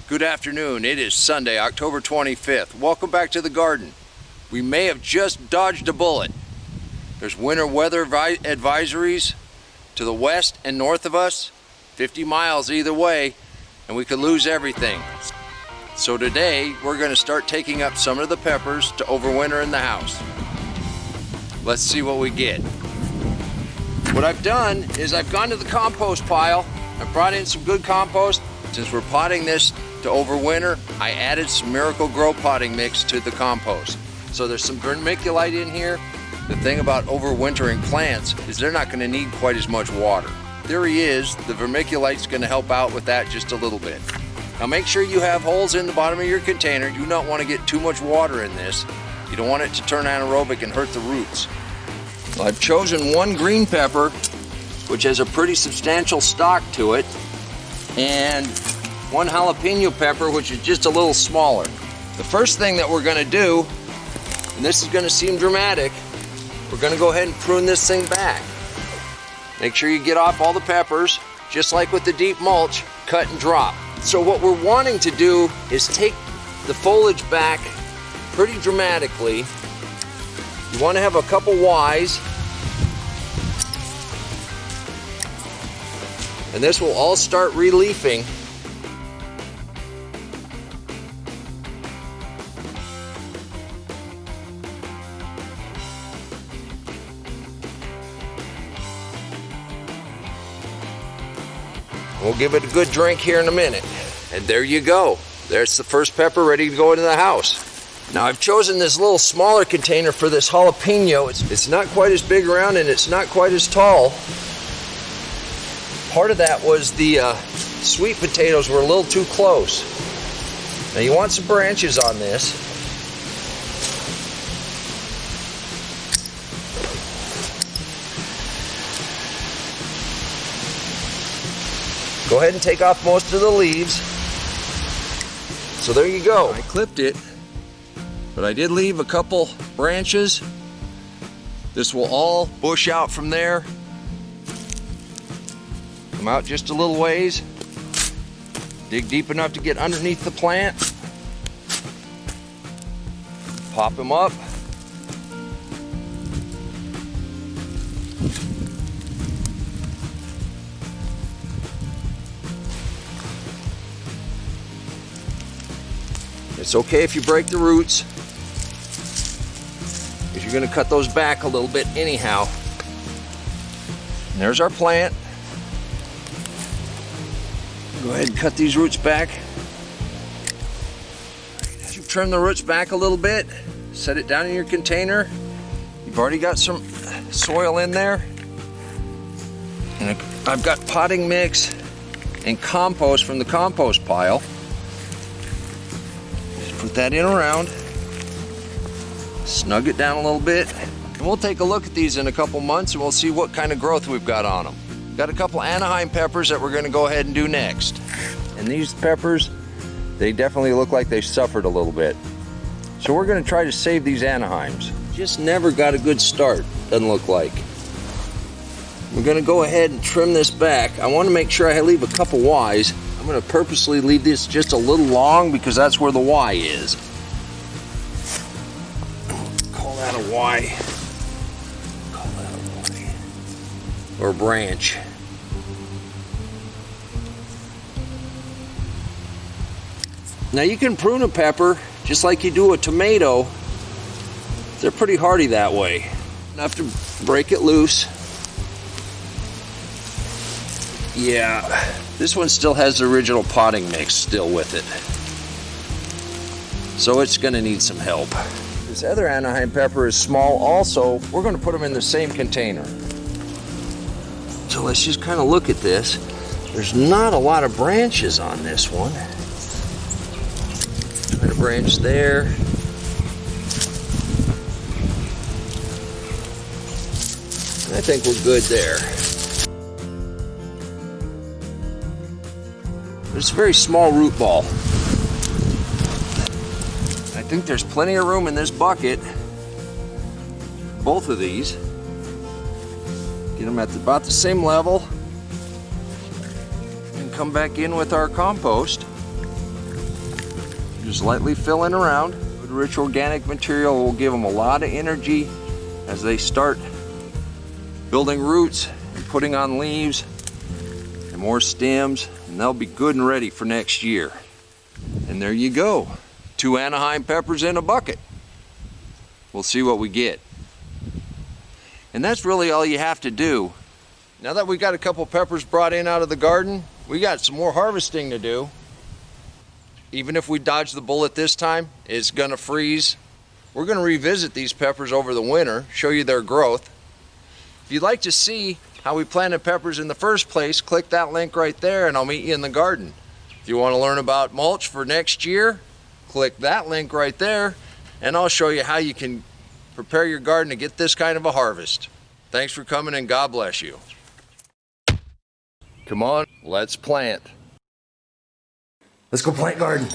Good afternoon. It is Sunday, October 25th. Welcome back to the garden. We may have just dodged a bullet. There's winter weather advisories to the west and north of us, 50 miles either way, and we could lose everything. So today, we're going to start taking up some of the peppers to overwinter in the house. Let's see what we get. What I've done is I've gone to the compost pile. I've brought in some good compost. Since we're potting this to overwinter, I added some Miracle-Gro potting mix to the compost. So there's some vermiculite in here. The thing about overwintering plants is they're not going to need quite as much water. Theory is the vermiculite's going to help out with that just a little bit. Now make sure you have holes in the bottom of your container. You do not want to get too much water in this. You don't want it to turn anaerobic and hurt the roots. Well, I've chosen one green pepper, which has a pretty substantial stalk to it, and one jalapeno pepper, which is just a little smaller. The first thing that we're going to do, and this is going to seem dramatic, we're going to go ahead and prune this thing back. Make sure you get off all the peppers, just like with the deep mulch, cut and drop. So what we're wanting to do is take the foliage back pretty dramatically. You want to have a couple Ys, and this will all start reliefing. We'll give it a good drink here in a minute. And there you go. There's the first pepper ready to go into the house. Now I've chosen this little smaller container for this jalapeno. It's not quite as big around and it's not quite as tall. Part of that was the sweet potatoes were a little too close. Now you want some branches on this. Go ahead and take off most of the leaves. So there you go. I clipped it, but I did leave a couple branches. This will all bush out from there. Come out just a little ways. Dig deep enough to get underneath the plant. Pop them up. It's okay if you break the roots, because you're going to cut those back a little bit anyhow. And there's our plant. Go ahead and cut these roots back. As you trim the roots back a little bit, set it down in your container. You've already got some soil in there. And I've got potting mix and compost from the compost pile. Put that in around, snug it down a little bit, and we'll take a look at these in a couple months and we'll see what kind of growth we've got on them. Got a couple Anaheim peppers that we're going to go ahead and do next. And these peppers, they definitely look like they suffered a little bit. So we're going to try to save these Anaheims. Just never got a good start, doesn't look like. We're going to go ahead and trim this back. I want to make sure I leave a couple Ys. I'm going to purposely leave this just a little long because that's where the Y is. Call that a Y. Call that a Y. Or branch. Now you can prune a pepper just like you do a tomato. They're pretty hardy that way. Enough to break it loose. Yeah. This one still has the original potting mix still with it. So it's going to need some help. This other Anaheim pepper is small also. We're going to put them in the same container. So let's just kind of look at this. There's not a lot of branches on this one. Try to branch there. I think we're good there. It's a very small root ball. I think there's plenty of room in this bucket. Both of these. Get them at about the same level. And come back in with our compost. Just lightly filling around. Good rich organic material will give them a lot of energy as they start building roots and putting on leaves and more stems, and they'll be good and ready for next year. And there you go, 2 Anaheim peppers in a bucket. We'll see what we get. And that's really all you have to do. Now that we got a couple peppers brought in out of the garden, we got some more harvesting to do. Even if we dodge the bullet this time, it's gonna freeze. We're gonna revisit these peppers over the winter, show you their growth. If you'd like to see how we planted peppers in the first place, click that link right there and I'll meet you in the garden. If you wanna learn about mulch for next year, click that link right there and I'll show you how you can prepare your garden to get this kind of a harvest. Thanks for coming and God bless you. Come on, let's plant. Let's go plant garden.